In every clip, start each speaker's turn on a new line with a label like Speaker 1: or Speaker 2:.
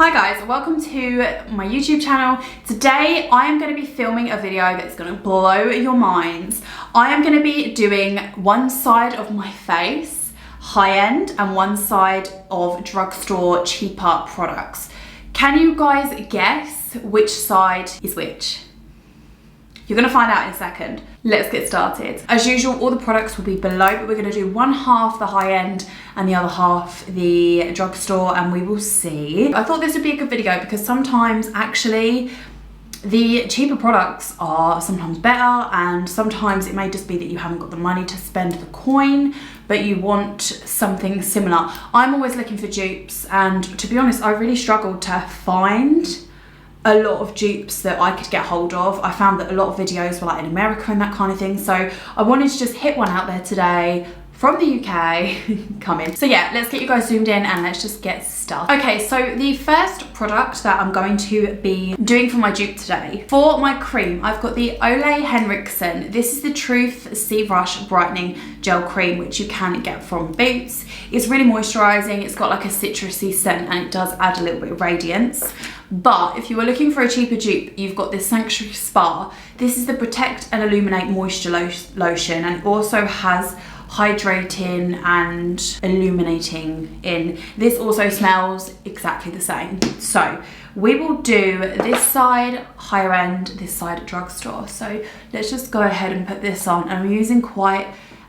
Speaker 1: Hi guys, welcome to my YouTube channel. Today I am going to be filming a video that's going to blow your minds. I am going to be doing one side of my face, high-end, and one side of drugstore cheaper products. Can you guys guess which side is which? You're going to find out in a second. Let's get started. As usual, all the products will be below, but we're going to do one half the high end and the other half the drugstore, and we will see. I thought this would be a good video because sometimes actually the cheaper products are sometimes better, and sometimes it may just be that you haven't got the money to spend the coin, but you want something similar. I'm always looking for dupes, and to be honest, I really struggled to find a lot of dupes that I could get hold of. I found that a lot of videos were like in America and that kind of thing, so I wanted to just hit one out there today from the UK. Come in. So yeah, let's get you guys zoomed in and let's just get started. Okay, so the first product that I'm going to be doing for my dupe today, for my cream, I've got the Ole Henriksen. This is the Truth Sea Rush Brightening Gel Cream, which you can get from Boots. It's really moisturizing. It's got like a citrusy scent and it does add a little bit of radiance. But if you were looking for a cheaper dupe, you've got this Sanctuary Spa. This is the Protect and Illuminate Moisture Lotion, and it also has hydrating and illuminating in. This also smells exactly the same. So we will do this side higher end, this side drugstore. So let's just go ahead and put this on. I'm using quite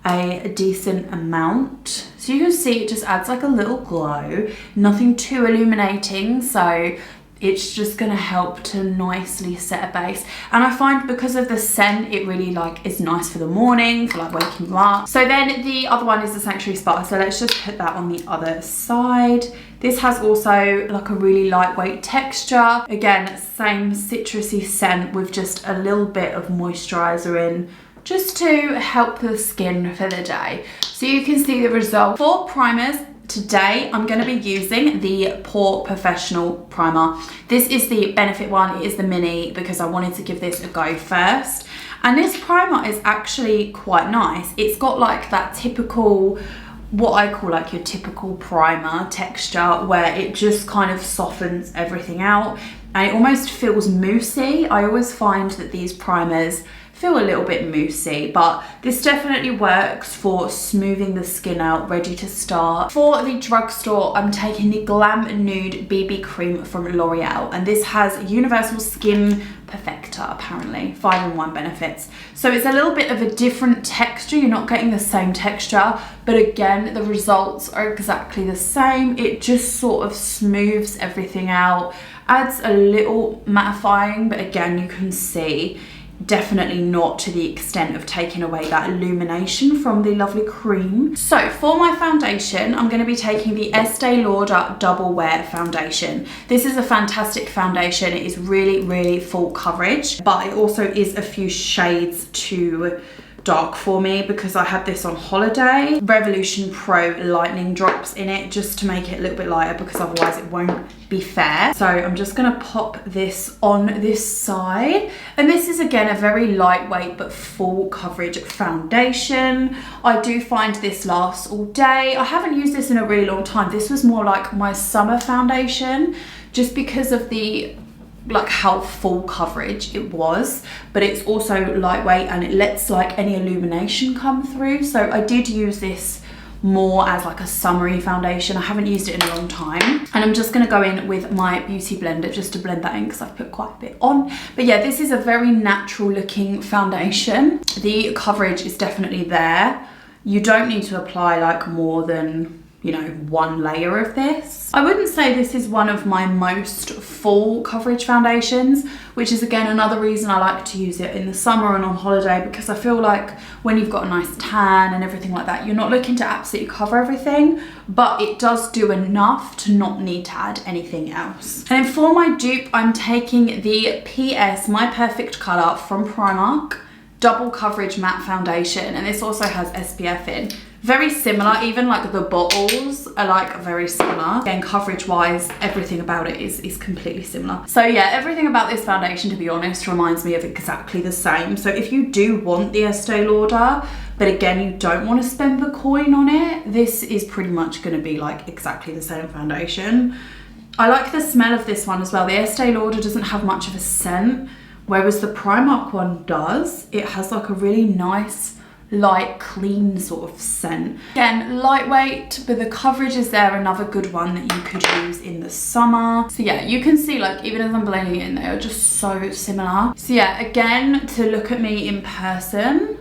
Speaker 1: a decent amount. So you can see it just adds like a little glow, nothing too illuminating. So it's just gonna help to nicely set a base. And I find because of the scent, it really like is nice for the morning, for like waking you up. So then the other one is the Sanctuary Spa. So let's just put that on the other side. This has also like a really lightweight texture. Again, same citrusy scent with just a little bit of moisturizer in, just to help the skin for the day. So you can see the result. For primers, today I'm going to be using the porefessional primer. This is the Benefit one. It is the mini because I wanted to give this a go first. And this primer is actually quite nice. It's got like that typical, what I call like your typical primer texture, where it just kind of softens everything out and it almost feels moussey. I always find that these primers feel a little bit moussey, but this definitely works for smoothing the skin out, ready to start. For the drugstore, I'm taking the Glam Nude BB Cream from L'Oreal, and this has Universal Skin Perfector, apparently, 5-in-1 benefits. So it's a little bit of a different texture. You're not getting the same texture, but again, the results are exactly the same. It just sort of smooths everything out, adds a little mattifying, but again, you can see definitely not to the extent of taking away that illumination from the lovely cream. So for my foundation, I'm going to be taking the Estée Lauder Double Wear Foundation. This is a fantastic foundation. It is really full coverage, but it also is a few shades too dark for me because I had this on holiday. Revolution Pro lightning drops in it just to make it a little bit lighter because otherwise it won't be fair. So I'm just gonna pop this on this side, and this is again a very lightweight but full coverage foundation. I do find this lasts all day. I haven't used this in a really long time. This was more like my summer foundation just because of the like how full coverage it was, but it's also lightweight and it lets like any illumination come through. So I did use this more as like a summery foundation. I haven't used it in a long time, and I'm just going to go in with my beauty blender just to blend that in because I've put quite a bit on. But yeah, this is a very natural looking foundation. The coverage is definitely there. You don't need to apply like more than, you know, one layer of this. I wouldn't say this is one of my most full coverage foundations, which is again another reason I like to use it in the summer and on holiday, because I feel like when you've got a nice tan and everything like that, you're not looking to absolutely cover everything, but it does do enough to not need to add anything else. And then for my dupe, I'm taking the PS My Perfect Colour from Primark Double Coverage Matte Foundation, and this also has SPF in. Very similar, even like the bottles are like very similar. Again, coverage wise, everything about it is completely similar. So yeah, everything about this foundation, to be honest, reminds me of exactly the same. So if you do want the Estée Lauder, but again, you don't want to spend the coin on it, this is pretty much going to be like exactly the same foundation. I like the smell of this one as well. The Estée Lauder doesn't have much of a scent, whereas the Primark one does. It has like a really nice, light, clean sort of scent. Again, lightweight, but the coverage is there, another good one that you could use in the summer. So yeah, you can see like even as I'm blending it in, they are just so similar. So yeah, again, to look at me in person,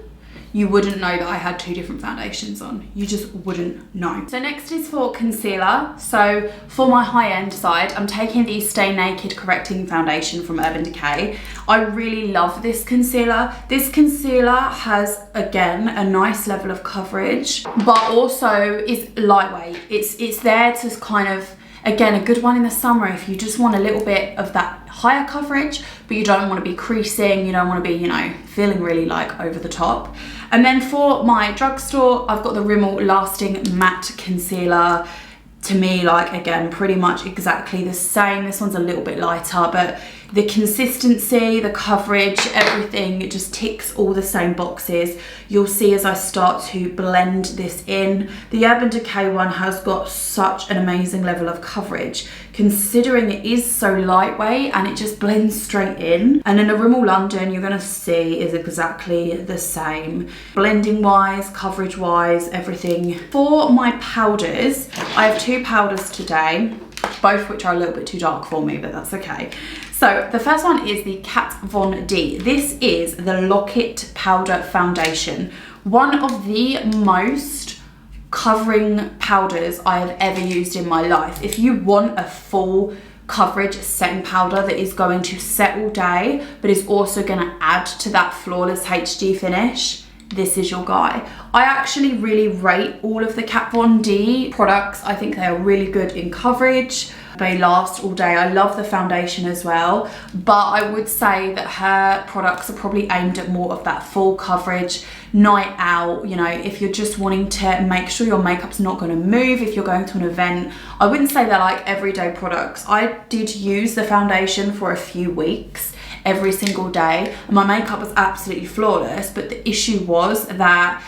Speaker 1: you wouldn't know that I had two different foundations on. You just wouldn't know. So next is for concealer. So for my high-end side, I'm taking the Stay Naked Correcting Foundation from Urban Decay. I really love this concealer. This concealer has, again, a nice level of coverage, but also is lightweight. It's there to kind of, again, a good one in the summer if you just want a little bit of that higher coverage, but you don't want to be creasing, you don't want to be, you know, feeling really like over the top. And then for my drugstore, I've got the Rimmel Lasting Matte Concealer. To me, like, again, pretty much exactly the same. This one's a little bit lighter, but the consistency, the coverage, everything, it just ticks all the same boxes. You'll see as I start to blend this in. The Urban Decay one has got such an amazing level of coverage, considering it is so lightweight and it just blends straight in. And then the Rimmel London, you're gonna see, is exactly the same. Blending wise, coverage wise, everything. For my powders, I have two powders today, both which are a little bit too dark for me, but that's okay. So the first one is the Kat Von D. This is the Lock-It Powder Foundation. One of the most covering powders I have ever used in my life. If you want a full coverage setting powder that is going to set all day, but is also gonna add to that flawless HD finish, this is your guy. I actually really rate all of the Kat Von D products. I think they are really good in coverage. They last all day. I love the foundation as well, but I would say that her products are probably aimed at more of that full coverage, night out, you know, if you're just wanting to make sure your makeup's not going to move, if you're going to an event. I wouldn't say they're like everyday products. I did use the foundation for a few weeks every single day, and my makeup was absolutely flawless, but the issue was that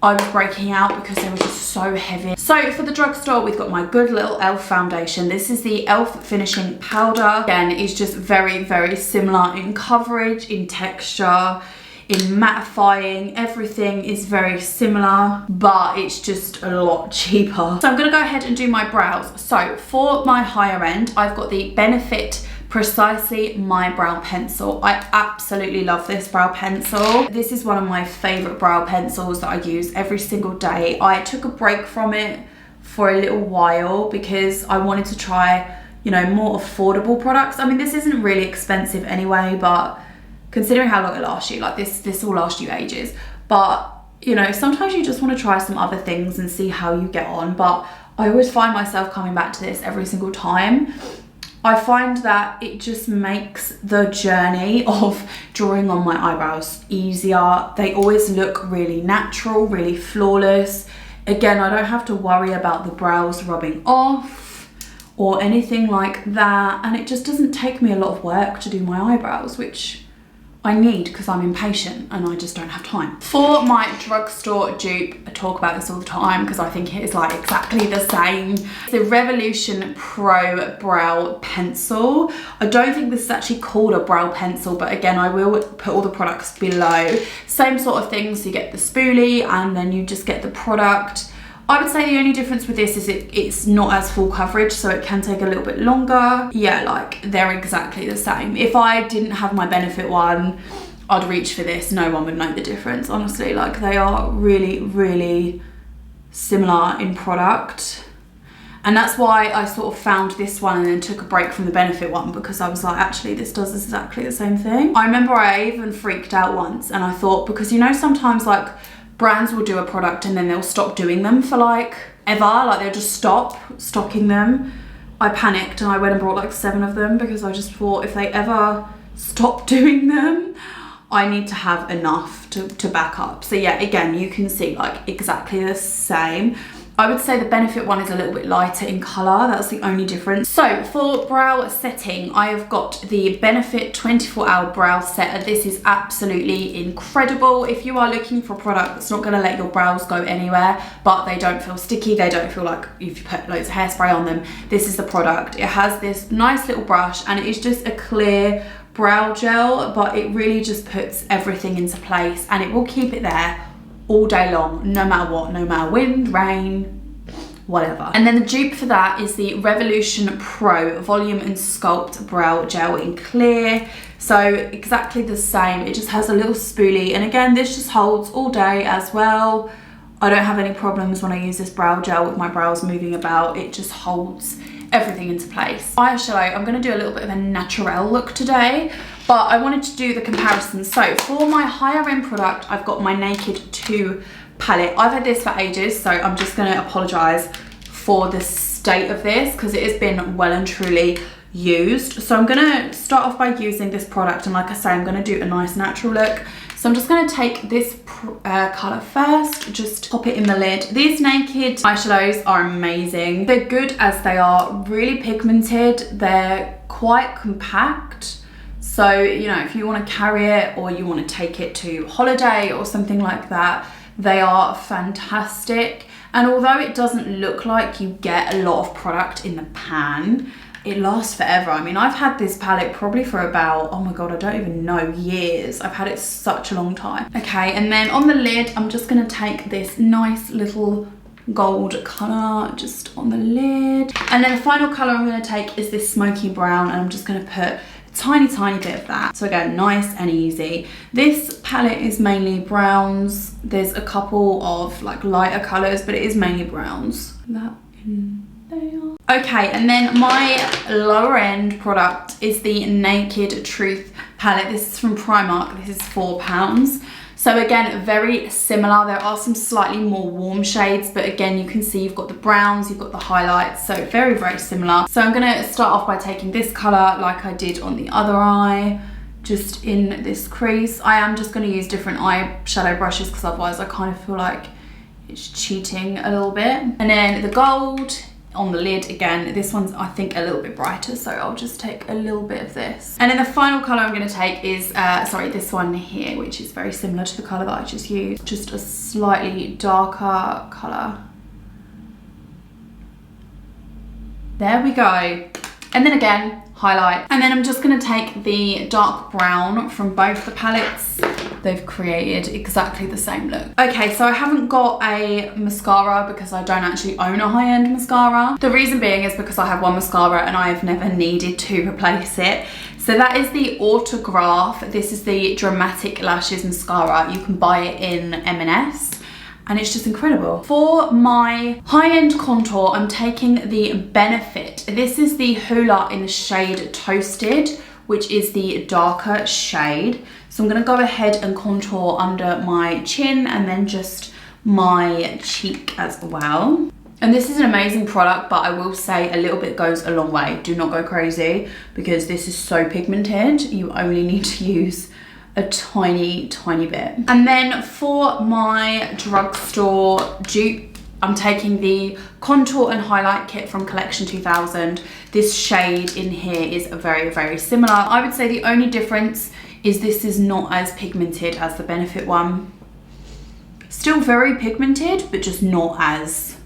Speaker 1: I was breaking out because they were just so heavy. So for the drugstore, we've got my good little e.l.f. foundation. This is the e.l.f. Finishing Powder. Again, it's just very, very similar in coverage, in texture, in mattifying. Everything is very similar, but it's just a lot cheaper. So I'm gonna go ahead and do my brows. So for my higher end, I've got the Benefit Precisely My Brow Pencil. I absolutely love this brow pencil. This is one of my favorite brow pencils that I use every single day. I took a break from it for a little while because I wanted to try, you know, more affordable products. I mean, this isn't really expensive anyway, but considering how long it lasts you, like this will last you ages. But, you know, sometimes you just want to try some other things and see how you get on. But I always find myself coming back to this every single time. I find that it just makes the journey of drawing on my eyebrows easier. They always look really natural, really flawless. Again, I don't have to worry about the brows rubbing off or anything like that. And it just doesn't take me a lot of work to do my eyebrows, which I need because I'm impatient and I just don't have time. For my drugstore dupe, I talk about this all the time because I think it is like exactly the same. It's the Revolution Pro Brow Pencil. I don't think this is actually called a brow pencil, but again, I will put all the products below. Same sort of thing, so you get the spoolie and then you just get the product. I would say the only difference with this is it's not as full coverage, so it can take a little bit longer. Yeah, like they're exactly the same. If I didn't have my Benefit one, I'd reach for this. No one would know the difference, honestly. Like they are really, really similar in product. And that's why I sort of found this one and then took a break from the Benefit one, because I was like, actually, this does exactly the same thing. I remember I even freaked out once and I thought, because you know, sometimes like brands will do a product and then they'll stop doing them for like ever, like they'll just stop stocking them. I panicked and I went and bought like 7 of them because I just thought if they ever stop doing them, I need to have enough to back up. So yeah, again, you can see like exactly the same. I would say the Benefit one is a little bit lighter in colour. That's the only difference. So for brow setting, I have got the Benefit 24-hour brow setter. This is absolutely incredible. If you are looking for a product that's not going to let your brows go anywhere, but they don't feel sticky, they don't feel like if you put loads of hairspray on them, this is the product. It has this nice little brush and it is just a clear brow gel, but it really just puts everything into place and it will keep it there all day long, no matter what, no matter wind, rain, whatever. And then the dupe for that is the Revolution Pro Volume and Sculpt Brow Gel in clear. So exactly the same, it just has a little spoolie, and again this just holds all day as well. I don't have any problems when I use this brow gel with my brows moving about. It just holds everything into place. Eyeshadow, I'm going to do a little bit of a natural look today, but I wanted to do the comparison. So for my higher end product, I've got my Naked 2 palette. I've had this for ages, so I'm just going to apologise for the state of this because it has been well and truly used. So I'm going to start off by using this product, and like I say, I'm going to do a nice natural look. So I'm just going to take this colour first, just pop it in the lid. These Naked eyeshadows are amazing. They're good as they are, really pigmented. They're quite compact. So, you know, if you want to carry it or you want to take it to holiday or something like that, they are fantastic. And although it doesn't look like you get a lot of product in the pan, it lasts forever. I mean, I've had this palette probably for about, oh my God, I don't even know, years. I've had it such a long time. Okay, and then on the lid, I'm just gonna take this nice little gold colour just on the lid. And then the final colour I'm gonna take is this smoky brown, and I'm just gonna put a tiny bit of that. So again, nice and easy. This palette is mainly browns. There's a couple of like lighter colours, but it is mainly browns. That in there. Okay, and then my lower end product is the Naked Truth palette. This is from Primark. This is £4. So again, very similar. There are some slightly more warm shades, but again, you can see you've got the browns, you've got the highlights, so very similar. So I'm gonna start off by taking this color like I did on the other eye, just in this crease. I am just gonna use different eyeshadow brushes because otherwise I kind of feel like it's cheating a little bit. And then the gold on the lid again. This one's, I think, a little bit brighter, so I'll just take a little bit of this. And then the final color I'm going to take is, sorry, this one here, which is very similar to the color that I just used. Just a slightly darker color. There we go. And then again, highlight. And then I'm just going to take the dark brown from both the palettes. They've created exactly the same look. Okay, so I haven't got a mascara because I don't actually own a high-end mascara. The reason being is because I have one mascara and I've never needed to replace it. So that is the Autograph. This is the Dramatic Lashes Mascara. You can buy it in M&S. And it's just incredible. For my high-end contour, I'm taking the Benefit. This is the Hoola in the shade Toasted, which is the darker shade. So I'm gonna go ahead and contour under my chin and then just my cheek as well. And this is an amazing product, but I will say a little bit goes a long way. Do not go crazy because this is so pigmented. You only need to use a tiny bit. And then for my drugstore dupe, I'm taking the Contour and Highlight Kit from Collection 2000. This shade in here is very similar. I would say the only difference is this is not as pigmented as the Benefit one. Still very pigmented, but just not as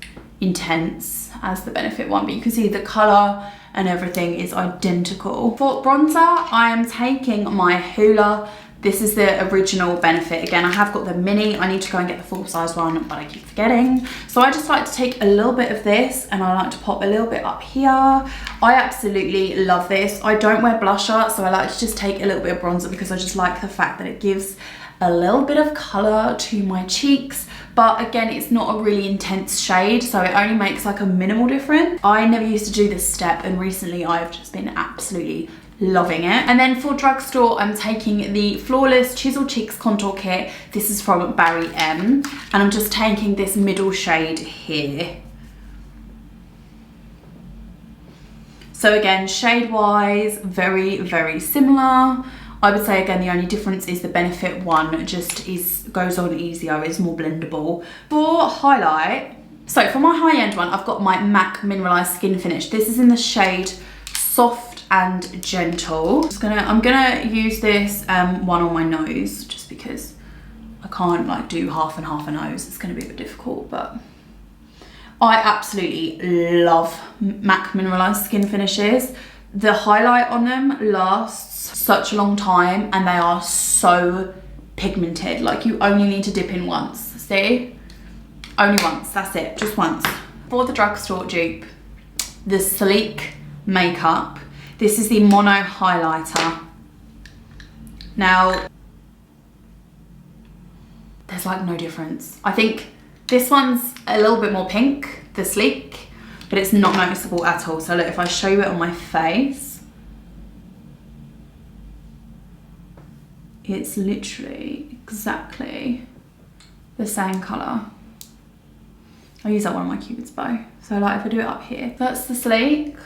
Speaker 1: intense as the Benefit one. But you can see the color and everything is identical. For bronzer, I am taking my Hoola. This is the original Benefit. Again, I have got the mini. I need to go and get the full size one, but I keep forgetting. So I just like to take a little bit of this and I like to pop a little bit up here. I absolutely love this. I don't wear blusher, so I like to just take a little bit of bronzer because I just like the fact that it gives a little bit of color to my cheeks. But again, it's not a really intense shade, so it only makes like a minimal difference. I never used to do this step, and recently I've just been absolutely loving it. And then for drugstore, I'm taking the Flawless Chisel Cheeks Contour Kit. This is from Barry M, and I'm just taking this middle shade here. So again, shade wise, very similar. I would say again, the only difference is the Benefit one just goes on easier, is more blendable. For highlight, So for my high-end one, I've got my MAC Mineralise Skin Finish. This is in the shade Soft and Gentle. I'm gonna use this one on my nose, just because I can't like do half and half a nose. It's gonna be a bit difficult, but I absolutely love MAC Mineralise Skin Finishes. The highlight on them lasts such a long time and they are so pigmented. Like you only need to dip in once, see? Only once, that's it, just once. For the drugstore dupe, the Sleek Makeup. This is the Mono Highlighter. Now, there's like no difference. I think this one's a little bit more pink, the Sleek, but it's not noticeable at all. So look, if I show you it on my face, it's literally exactly the same colour. I use that one on my Cupid's bow. So like if I do it up here, that's the Sleek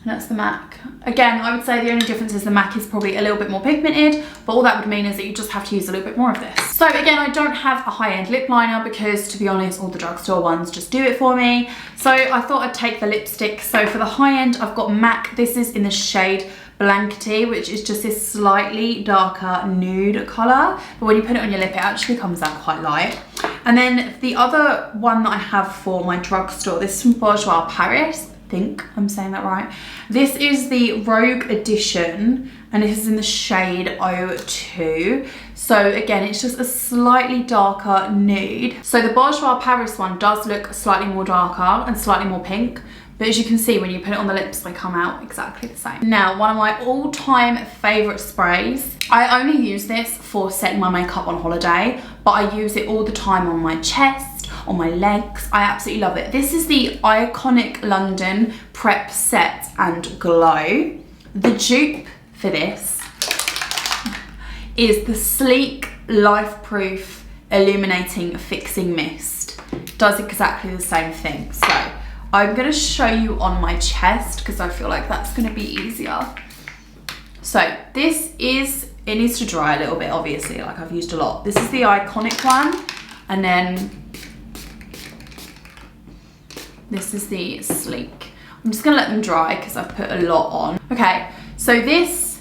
Speaker 1: and that's the MAC. Again, I would say the only difference is the MAC is probably a little bit more pigmented, but all that would mean is that you just have to use a little bit more of this. So again, I don't have a high-end lip liner because, to be honest, all the drugstore ones just do it for me. So I thought I'd take the lipstick. So for the high-end, I've got MAC. This is in the shade Blankety, which is just this slightly darker nude colour. But when you put it on your lip, it actually comes out quite light. And then the other one that I have for my drugstore, this is from Bourjois Paris. I think I'm saying that right. This is the Rogue Edition and this is in the shade 02. So again, it's just a slightly darker nude. So the Bourjois Paris one does look slightly more darker and slightly more pink, but as you can see, when you put it on the lips, they come out exactly the same. Now, one of my all-time favorite sprays. I only use this for setting my makeup on holiday, but I use it all the time on my chest, on my legs. I absolutely love it. This is the Iconic London Prep Set and Glow. The dupe for this is the Sleek Life Proof Illuminating Fixing Mist. Does exactly the same thing. So I'm gonna show you on my chest because I feel like that's gonna be easier. So this is, it needs to dry a little bit, obviously, like I've used a lot. This is the Iconic one, and then this is the Sleek. I'm just gonna let them dry because I've put a lot on. Okay, so this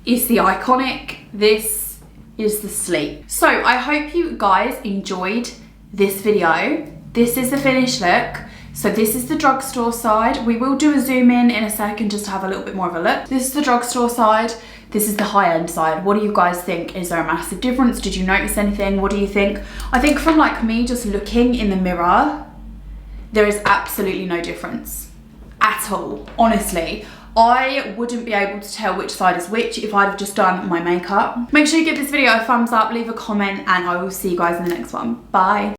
Speaker 1: is the Iconic, this is the Sleek. So I hope you guys enjoyed this video. This is the finished look. So this is the drugstore side. We will do a zoom in a second just to have a little bit more of a look. This is the drugstore side. This is the high-end side. What do you guys think? Is there a massive difference? Did you notice anything? What do you think? I think from like me just looking in the mirror, there is absolutely no difference at all. Honestly, I wouldn't be able to tell which side is which if I'd have just done my makeup. Make sure you give this video a thumbs up, leave a comment, and I will see you guys in the next one. Bye.